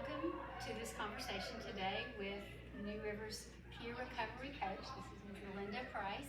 welcome to this conversation today with New River's peer recovery coach. This is Ms. Melinda Price.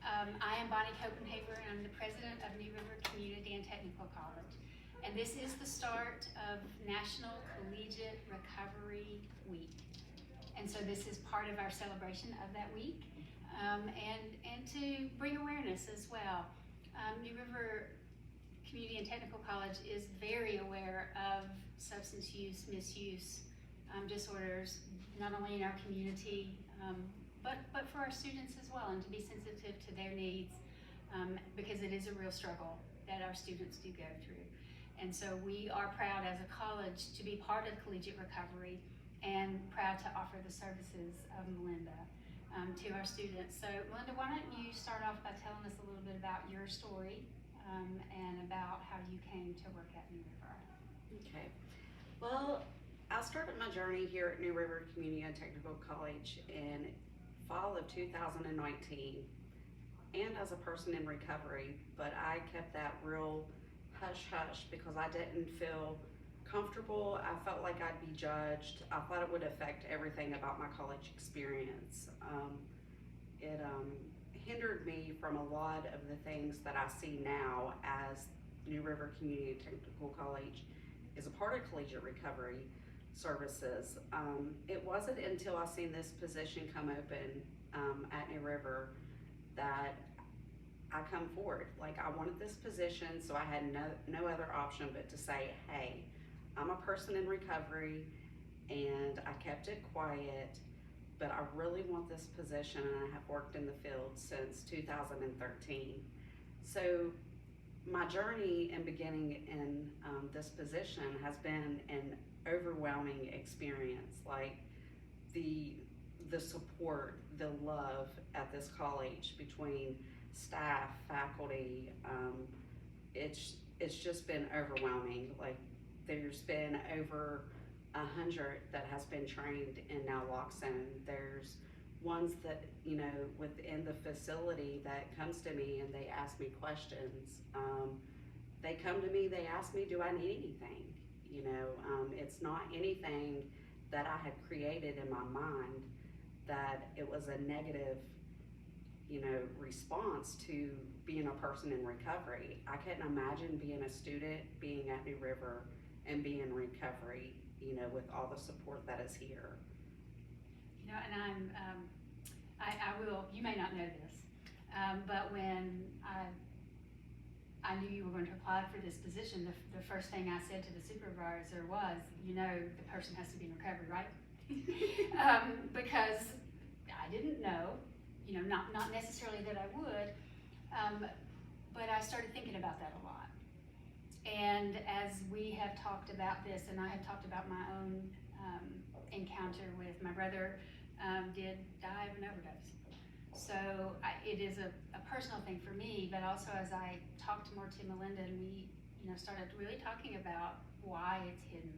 I am Bonny Copenhaver, and I'm the president of New River Community and Technical College. And this is the start of National Collegiate Recovery Week. And so this is part of our celebration of that week, and to bring awareness as well. New River Community and Technical College is very aware of substance use, misuse, disorders, not only in our community, but for our students as well, and to be sensitive to their needs, because it is a real struggle that our students do go through. And so we are proud as a college to be part of Collegiate Recovery and proud to offer the services of Melinda to our students. So Melinda, why don't you start off by telling us a little bit about your story and about how you came to work at New River. Okay. Well, I started my journey here at New River Community and Technical College in fall of 2019, and as a person in recovery, but I kept that real hush-hush because I didn't feel comfortable. I felt like I'd be judged. I thought it would affect everything about my college experience. It hindered me from a lot of the things that I see now as New River Community and Technical College is a part of Collegiate Recovery Services. It wasn't until I seen this position come open at New River that I come forward. Like, I wanted this position, so I had no other option but to say, hey, I'm a person in recovery, and I kept it quiet, but I really want this position, and I have worked in the field since 2013. So my journey in beginning in this position has been an overwhelming experience. Like, the support, the love at this college between staff, faculty, it's just been overwhelming. Like, there's been over 100 that has been trained in naloxone. There's ones that, you know, within the facility that comes to me and they ask me questions. They come to me, they ask me, do I need anything? You know, it's not anything that I had created in my mind that it was a negative, you know, response to being a person in recovery. I couldn't imagine being a student, being at New River, and being in recovery, you know, with all the support that is here. You know, and I will, you may not know this, but when I knew you were going to apply for this position, the first thing I said to the supervisor was, you know, the person has to be in recovery, right? Because I didn't know, you know, not necessarily that I would, but I started thinking about that a lot. And as we have talked about this, and I have talked about my own encounter with my brother, did die of an overdose. So it is a personal thing for me, but also as I talked more to Melinda, and we, you know, started really talking about why it's hidden.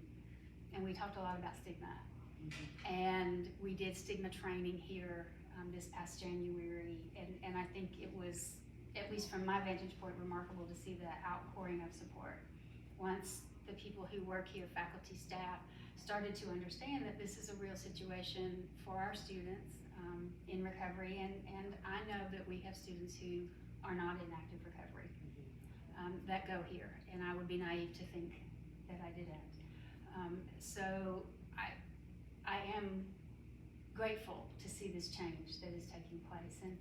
And we talked a lot about stigma. Mm-hmm. And we did stigma training here this past January, and I think it was, at least from my vantage point, remarkable to see the outpouring of support. Once the people who work here, faculty, staff, started to understand that this is a real situation for our students in recovery, and I know that we have students who are not in active recovery that go here, and I would be naive to think that I didn't. So I am grateful to see this change that is taking place. And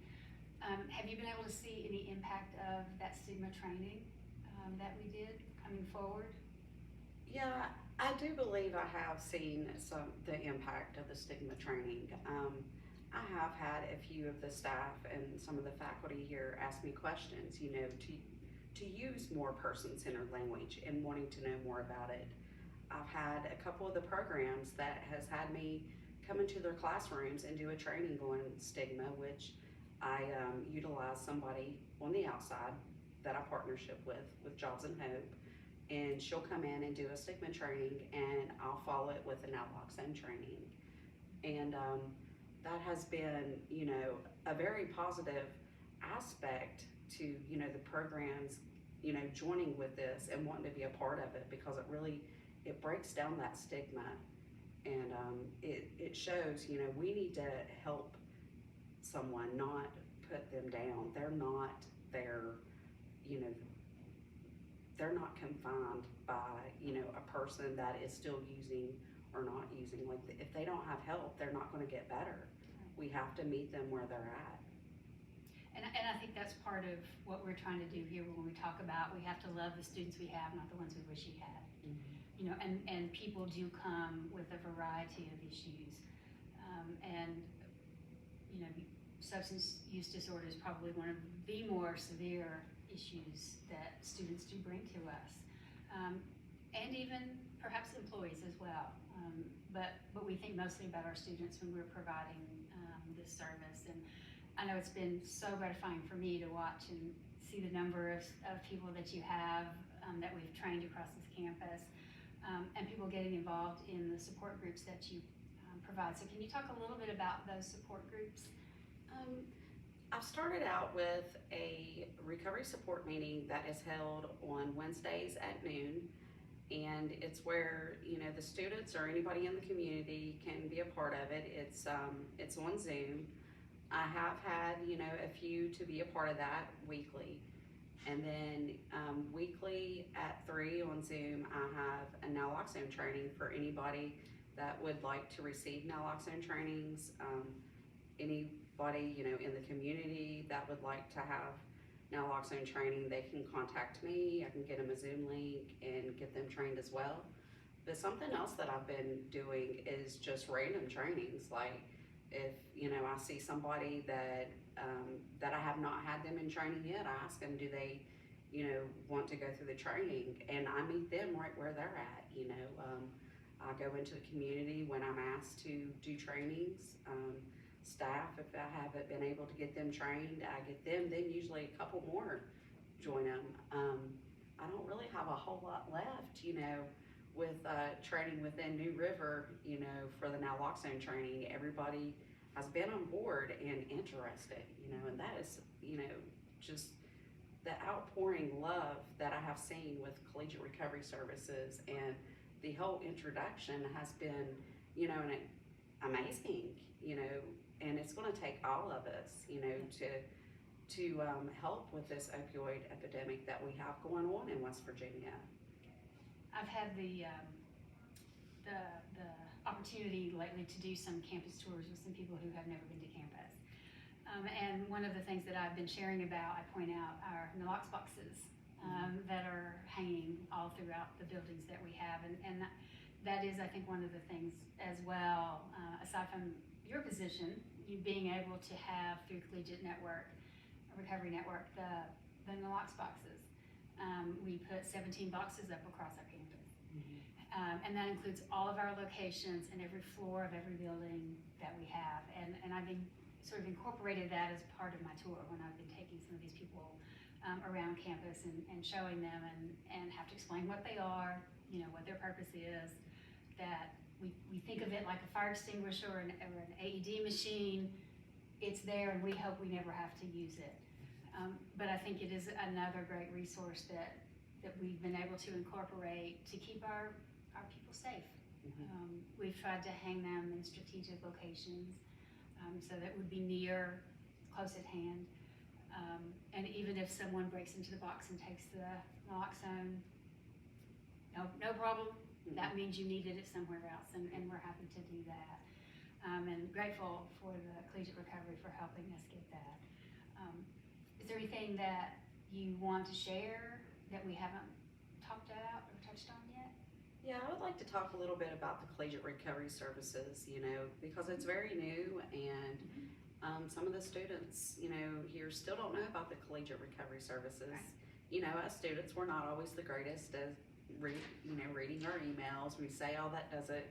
have you been able to see any impact of that stigma training that we did coming forward? Yeah, I do believe I have seen the impact of the stigma training. I have had a few of the staff and some of the faculty here ask me questions, you know, to use more person-centered language and wanting to know more about it. I've had a couple of the programs that has had me come into their classrooms and do a training on stigma, which I utilize somebody on the outside that I partnership with Jobs and Hope, and she'll come in and do a stigma training, and I'll follow it with a naloxone training. And that has been, you know, a very positive aspect to, you know, the programs, you know, joining with this and wanting to be a part of it, because it really it breaks down that stigma, and it shows, we need to help someone, not put them down. They're not there, they're not confined by, a person that is still using or not using. Like, if they don't have help, they're not going to get better. We have to meet them where they're at. And I think that's part of what we're trying to do here when we talk about we have to love the students we have, not the ones we wish we had. And people do come with a variety of issues. Substance use disorder is probably one of the more severe issues that students do bring to us. And even perhaps employees as well. But we think mostly about our students when we're providing this service. And I know it's been so gratifying for me to watch and see the number of people that you have that we've trained across this campus, and people getting involved in the support groups that you provide. So can you talk a little bit about those support groups? I've started out with a recovery support meeting that is held on Wednesdays at noon, and it's where the students or anybody in the community can be a part of it. It's on Zoom. I have had a few to be a part of that weekly, and then weekly at 3 on Zoom I have a Naloxone training for anybody that would like to receive Naloxone trainings. Anybody in the community that would like to have Naloxone training, they can contact me. I can get them a Zoom link and get them trained as well. But something else that I've been doing is just random trainings. Like, if I see somebody that I have not had them in training yet, I ask them, do they want to go through the training, and I meet them right where they're at. I go into the community when I'm asked to do trainings. Staff, if I haven't been able to get them trained, I get them, then usually a couple more join them. I don't really have a whole lot left, with training within New River, for the Naloxone training. Everybody has been on board and interested, and that is, just the outpouring love that I have seen with Collegiate Recovery Services, and the whole introduction has been, amazing, and it's going to take all of us, to help with this opioid epidemic that we have going on in West Virginia. I've had the opportunity lately to do some campus tours with some people who have never been to campus. And one of the things that I've been sharing about, I point out, are Nalox boxes that are hanging all throughout the buildings that we have. And that is, I think, one of the things as well, aside from your position, you being able to have through Collegiate Network, Recovery Network, the Nalox boxes. We put 17 boxes up across our campus. And that includes all of our locations and every floor of every building that we have. And I've been sort of incorporated that as part of my tour when I've been taking some of these people around campus and showing them and have to explain what they are, what their purpose is, that we think of it like a fire extinguisher or an AED machine. It's there and we hope we never have to use it. But I think it is another great resource that we've been able to incorporate to keep our people safe. We've tried to hang them in strategic locations so that would be near, close at hand. And even if someone breaks into the box and takes the naloxone, no problem. That means you needed it somewhere else, and we're happy to do that. And grateful for the Collegiate Recovery for helping us get that. Is there anything that you want to share that we haven't talked about or touched on yet? Yeah, I would like to talk a little bit about the Collegiate Recovery Services, because it's very new, and some of the students, here still don't know about the Collegiate Recovery Services. Right. As students, we're not always the greatest at reading our emails. We say, oh, that doesn't,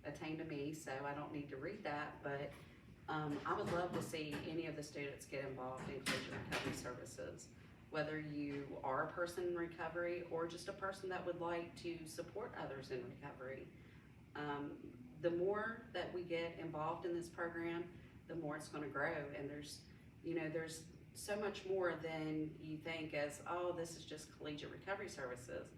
attain to me, so I don't need to read that. But I would love to see any of the students get involved in Collegiate Recovery Services, whether you are a person in recovery or just a person that would like to support others in recovery. The more that we get involved in this program, the more it's going to grow. And there's so much more than you think as, oh, this is just Collegiate Recovery Services.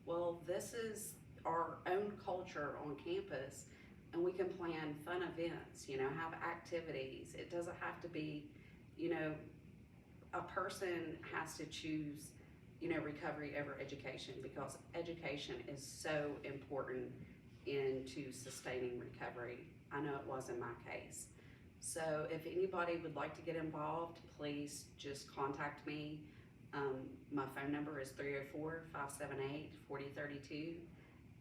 Well, this is our own culture on campus, and we can plan fun events, have activities. It doesn't have to be, a person has to choose, recovery over education, because education is so important into sustaining recovery. I know it was in my case. So if anybody would like to get involved, please just contact me. My phone number is 304-578-4032,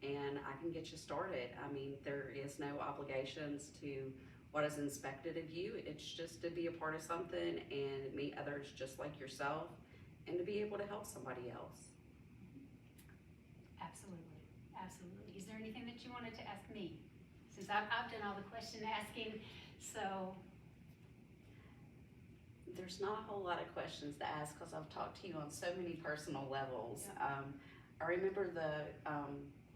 and I can get you started. I mean, there is no obligations to what is expected of you. It's just to be a part of something and meet others just like yourself, and to be able to help somebody else. Absolutely, absolutely. Is there anything that you wanted to ask me? Since I've done all the question asking, so. There's not a whole lot of questions to ask because I've talked to you on so many personal levels. Yeah. I remember the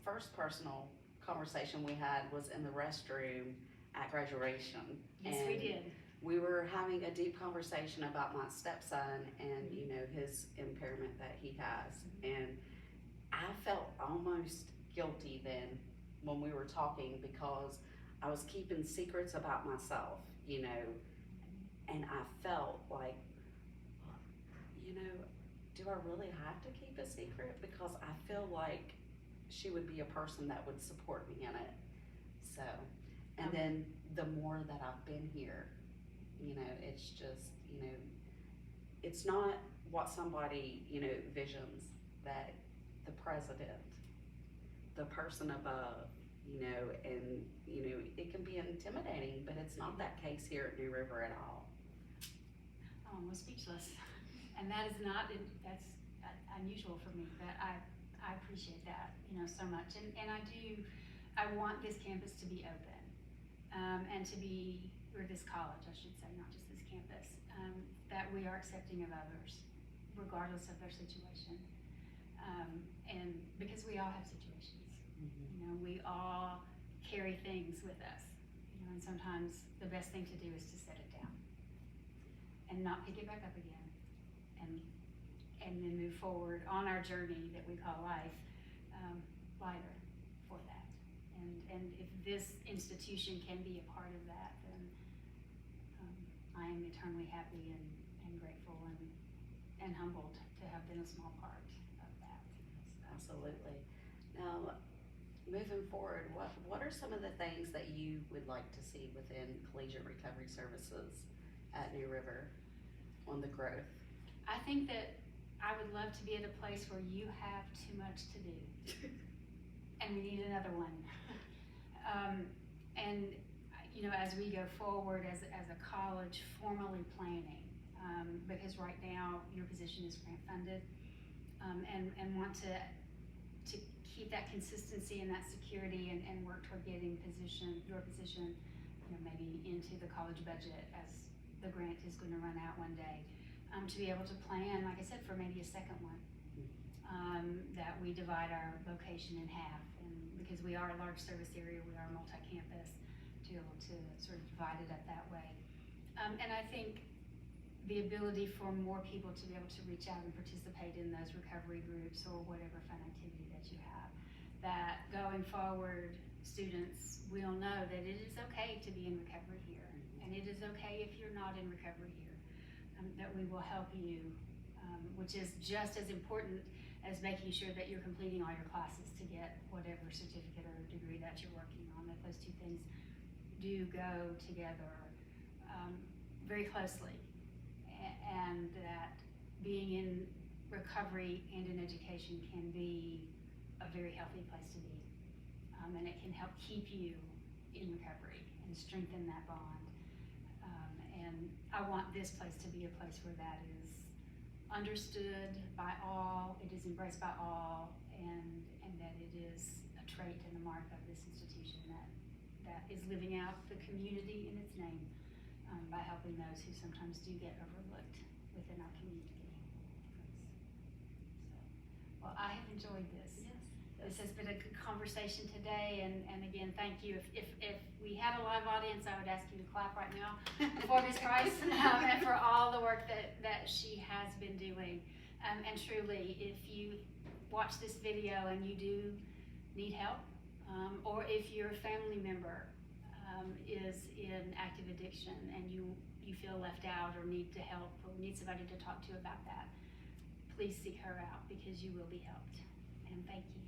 first personal conversation we had was in the restroom at graduation. Yes, we did. We were having a deep conversation about my stepson and, his impairment that he has. And I felt almost guilty then when we were talking, because I was keeping secrets about myself, and I felt like, do I really have to keep a secret? Because I feel like she would be a person that would support me in it. So, and then the more that I've been here, it's just, it's not what somebody, visions, that the president, the person above, and, it can be intimidating, but it's not that case here at New River at all. I'm almost speechless. And that is not, that's unusual for me, but I appreciate that, so much. And I want this campus to be open, and to be, or this college, I should say, not just this campus, that we are accepting of others, regardless of their situation. And because we all have situations, we all carry things with us, and sometimes the best thing to do is to set it down and not pick it back up again, and then move forward on our journey that we call life, lighter for that. And if this institution can be a part of that, then I am eternally happy and grateful and humbled to have been a small part of that. Absolutely. Now, moving forward, what are some of the things that you would like to see within Collegiate Recovery Services at New River on the growth? I think that I would love to be at a place where you have too much to do, and we need another one. And as we go forward as a college, formally planning, because right now your position is grant funded, and want to keep that consistency and that security, and work toward getting your position, maybe into the college budget as the grant is going to run out one day, to be able to plan, like I said, for maybe a second one, that we divide our location in half, and because we are a large service area, we are multi-campus, to be able to sort of divide it up that way. And I think the ability for more people to be able to reach out and participate in those recovery groups or whatever fun activity that you have, that going forward, students will know that it is okay to be in recovery here, and it is okay if you're not in recovery here, that we will help you, which is just as important as making sure that you're completing all your classes to get whatever certificate or degree that you're working on, that those two things do go together very closely, and that being in recovery and in education can be a very healthy place to be, and it can help keep you in recovery and strengthen that bond. And I want this place to be a place where that is understood by all, it is embraced by all, and that it is a trait and a mark of this institution that is living out the community in its name, by helping those who sometimes do get overlooked within our community. Well, I have enjoyed this. Yes. This has been a good conversation today, and again, thank you. If we had a live audience, I would ask you to clap right now for Ms. Price, and for all the work that she has been doing. And truly, if you watch this video and you do need help, or if your family member is in active addiction and you feel left out or need to help or need somebody to talk to about that, please seek her out because you will be helped. And thank you.